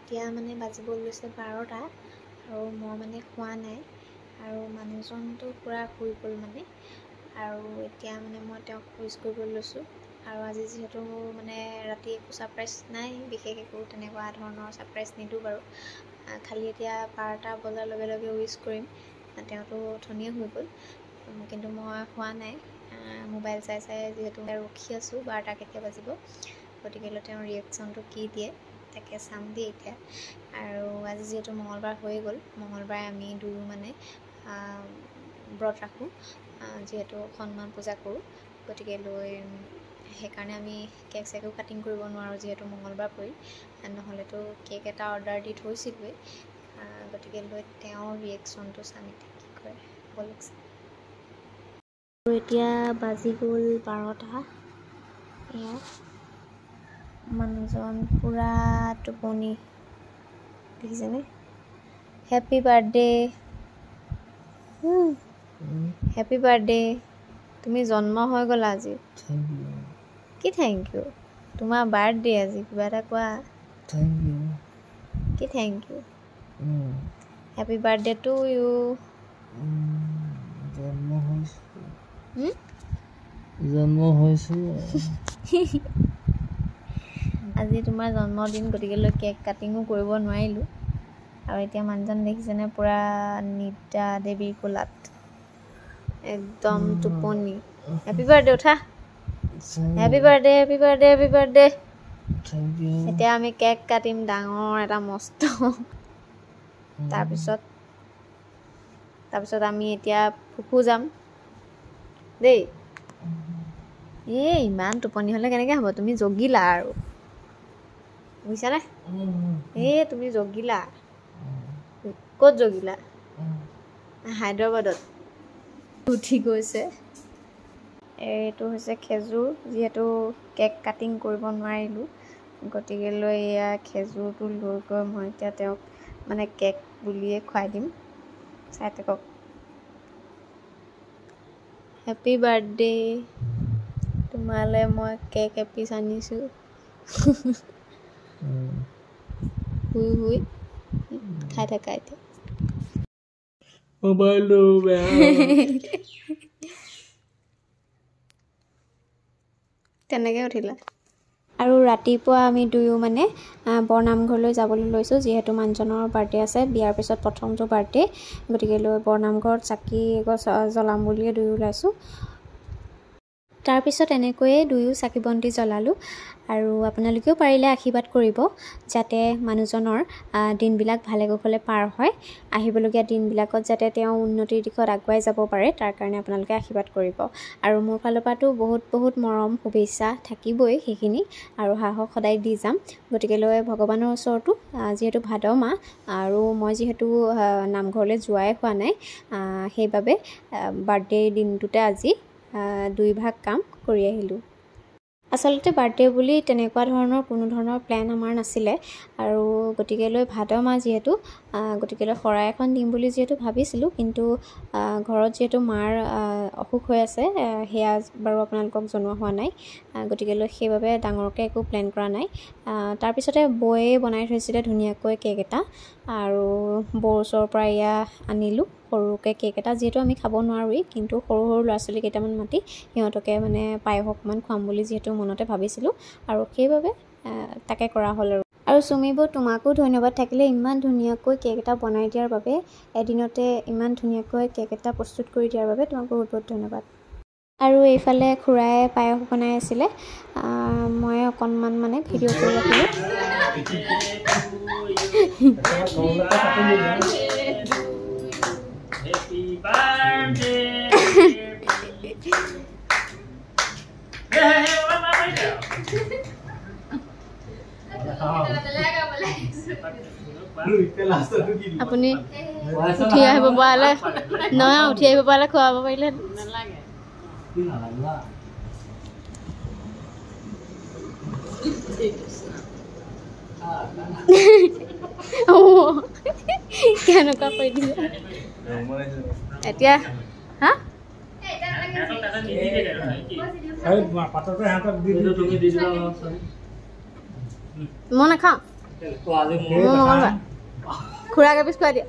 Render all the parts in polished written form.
এতিয়া মানে বাজিব লৈছে 12টা আৰু মই মানে খোৱা নাই আৰু মানুহজনটো পুৰা শুই গ'ল মানে আৰু এতিয়া মানে মই তেওঁক উইচ কৰিব লৈছোঁ আৰু আজি যিহেতু মানে ৰাতি একো ছাৰপ্ৰাইজ নাই বিশেষ একো তেনেকুৱা ধৰণৰ ছাৰপ্ৰাইজ নিদিওঁ বাৰু খালি এতিয়া 12টা বজাৰ লগে লগে উইচ কৰিম তেওঁতো ধুনীয়া হৈ গ'ল কিন্তু মই হোৱা নাই মোবাইল চাই চাই যিহেতু ৰখি আছোঁ 12টা কেতিয়া বাজিব গতিকে তেওঁৰ ৰিয়েকশ্যনটো কি দিয়ে তাকে চাম দেই এতিয়া আৰু আজি যিহেতু মঙলবাৰ হৈ গ'ল মঙলবাৰে আমি দুয়ো মানে ব্ৰত ৰাখোঁ যিহেতু হনুমান পূজা কৰোঁ গতিকে সেইকাৰণে আমি কেক চেকো কাটিং কৰিব নোৱাৰোঁ যিহেতু মঙলবাৰ পৰিল নহ'লেতো কেক এটা অৰ্ডাৰ দি থৈছিলোঁৱেই গতিকে তেওঁৰ ৰিয়েকশ্যনটো চাম এতিয়া কি কৰে ব'লকচোন আৰু এতিয়া বাজি গ'ল 12টা এয়া মানুহজন পুৰা টোপনি দেখিছেনে হেপী বাৰ্থডে হেপী বাৰ্থডে তুমি জন্ম হৈ গ'লা আজি কি থেংক ইউ তোমাৰ বাৰ্থডে আজি কিবা এটা কোৱা থেংক ইউ কি thank you happy birthday to you জন্ম হৈছো আজি তোমাৰ জন্মদিন গতিকে কেক কাটিঙো কৰিব নোৱাৰিলোঁ আৰু এতিয়া মানুহজন দেখিছেনে পুৰা নিদ্ৰা দেৱীৰ কোলাত একদম টোপনি হেপী বাৰ্থডে উঠা happy birthday happy birthday happy birthday thank you এতিয়া আমি কেক কাটিম ডাঙৰ এটা মস্ত তাৰপিছত আমি এতিয়া ফুফু যাম দেই ইমান টোপনি হ'লে কেনেকৈ হ'ব তুমি জগিলা আৰু বুজিছানে তুমি জগিলা ক'ত জগিলা হায়দৰাবাদত উঠি গৈছে এইটো হৈছে খেজুৰ যিহেতু কেক কাটিং কৰিব নোৱাৰিলোঁ গতিকে এয়া খেজুৰটো লৈ গৈ মই এতিয়া তেওঁক মানে কেক বুলিয়ে খুৱাই দিম চাই থাকক হেপী বাৰ্থডে তোমালৈ মই কেক এপিচ আনিছোঁ শুই শুই খাই থাকা এতিয়া মোবাইলটো বেয়া তেনেকৈ উঠিলা আৰু ৰাতিপুৱা আমি দুয়ো মানে বৰনামঘৰলৈ যাবলৈ লৈছোঁ যিহেতু মানুহজনৰ বাৰ্থডে আছে বিয়াৰ পিছত প্ৰথমটো বাৰ্থডে গতিকে বৰনামঘৰত চাকি এগছ জ্বলাম বুলিয়ে দুয়ো ওলাইছোঁ তাৰপিছত এনেকৈয়ে দুয়ো চাকি বন্তি জ্বলালোঁ আৰু আপোনালোকেও পাৰিলে আশীৰ্বাদ কৰিব যাতে মানুহজনৰ দিনবিলাক ভালে কুশলে পাৰ হয় আহিবলগীয়া দিনবিলাকত যাতে তেওঁ উন্নতিৰ দিশত আগুৱাই যাব পাৰে তাৰ কাৰণে আপোনালোকে আশীৰ্বাদ কৰিব আৰু মোৰ ফালৰ পৰাতো বহুত বহুত মৰম শুভেচ্ছা থাকিবই সেইখিনি আৰু সাহস সদায় দি যাম গতিকে ভগৱানৰ ওচৰতো যিহেতু ভাদ মাহ আৰু মই যিহেতু নামঘৰলৈ যোৱাই হোৱা নাই সেইবাবে বাৰ্থডে দিনটোতে আজি 2 ভাগ কাম কৰি আহিলোঁ আচলতে বাৰ্থডে বুলি তেনেকুৱা ধৰণৰ কোনো ধৰণৰ প্লেন আমাৰ নাছিলে আৰু গতিকে ভাদ মাহ যিহেতু গতিকে শৰাই এখন দিম বুলি যিহেতু ভাবিছিলোঁ কিন্তু ঘৰত যিহেতু মাৰ অসুখ হৈ আছে সেয়া বাৰু আপোনালোকক জনোৱা হোৱা নাই গতিকে সেইবাবে ডাঙৰকৈ একো প্লেন কৰা নাই তাৰপিছতে বৌয়ে বনাই থৈছিলে ধুনীয়াকৈ কেক এটা আৰু বৌৰ ওচৰৰ পৰা এয়া আনিলোঁ সৰুকৈ কেক এটা যিহেতু আমি খাব নোৱাৰোৱেই কিন্তু সৰু সৰু ল'ৰা ছোৱালী কেইটামান মাতি সিহঁতকে মানে পায়স অকণমান খুৱাম বুলি যিহেতু মনতে ভাবিছিলোঁ আৰু সেইবাবে তাকে কৰা হ'ল আৰু চুমিবৌ তোমাকো ধন্যবাদ থাকিলে ইমান ধুনীয়াকৈ কেক এটা বনাই দিয়াৰ বাবে এদিনতে ইমান ধুনীয়াকৈ কেক এটা প্ৰস্তুত কৰি দিয়াৰ বাবে তোমাক বহুত বহুত ধন্যবাদ আৰু এইফালে খুৰাই পায়স বনাই আছিলে মই অকণমান মানে ভিডিঅ' কৰি ৰাখিলোঁ Happy birthday. আপুনি উঠি আহিব পৰালে নহয় উঠি আহিব পৰালে খুৱাব পাৰিলে নালাগে কেনেকুৱা কৰি দিছে এতিয়া হা মই নাখাওঁ তো আজি মোৰ মংগলবাৰ খুৰাকে পিছ খুৱাই দিয়া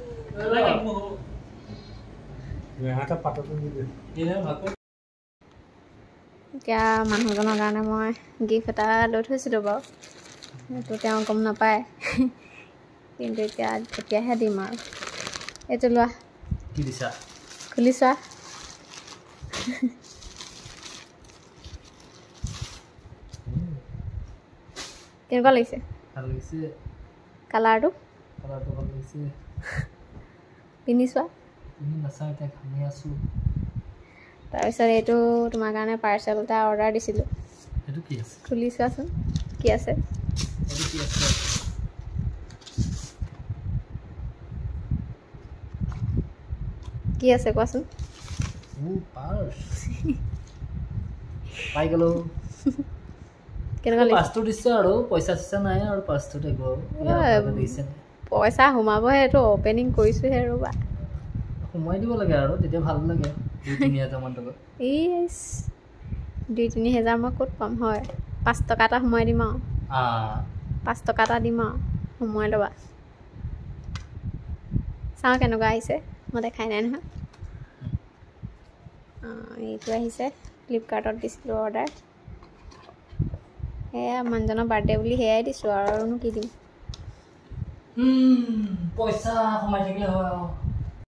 এতিয়া মানুহজনৰ কাৰণে মই গিফ্ট এটা লৈ থৈছিলোঁ বাৰু সেইটো তেওঁ গম নাপায় কিন্তু এতিয়াহে দিম আৰু এইটো লোৱা কি দিছা খুলি চোৱা কেনেকুৱা লাগিছে ভাল লাগিছে কালাৰটো কালাৰটো ভাল লাগিছে পিন্ধি চোৱা তুমি নাচা এতিয়া ঘামি আছোঁ তাৰপিছত এইটো তোমাৰ কাৰণে পাৰ্চেল এটা অৰ্ডাৰ দিছিলোঁ সেইটো কি আছে খুলি চোৱাচোন কি আছে সেইটো কি আছে কি আছে কোৱাচোন পাৰ্চ পাই গ'লো কেনেকুৱা লাগিছে পাৰ্চটো দিছে আৰু পইচা চইচা নাই আৰু পাৰ্চটো থাকিব দিছে পইচা সোমাবহে এইটো অ'পেনিং কৰিছোঁহে ৰ'বা সোমাই দিব লাগে আৰু তেতিয়া ভাল লাগে 2-3 মান টকা ইছ 2-3 হেজাৰ মই ক'ত পাম হয় 5 টকা এটা সোমাই দিম আৰু 5 টকা এটা দিম আৰু সোমোৱাই ল'বা চাওঁ কেনেকুৱা আহিছে মই দেখাই নাই নহয় এইটো আহিছে ফ্লিপকাৰ্টত দিছিলোঁ অৰ্ডাৰ সেয়া মানুহজনৰ বাৰ্থডে বুলি সেয়াই দিছোঁ আৰুনো কি দিম পইচা সোমাই থাকিলে হয়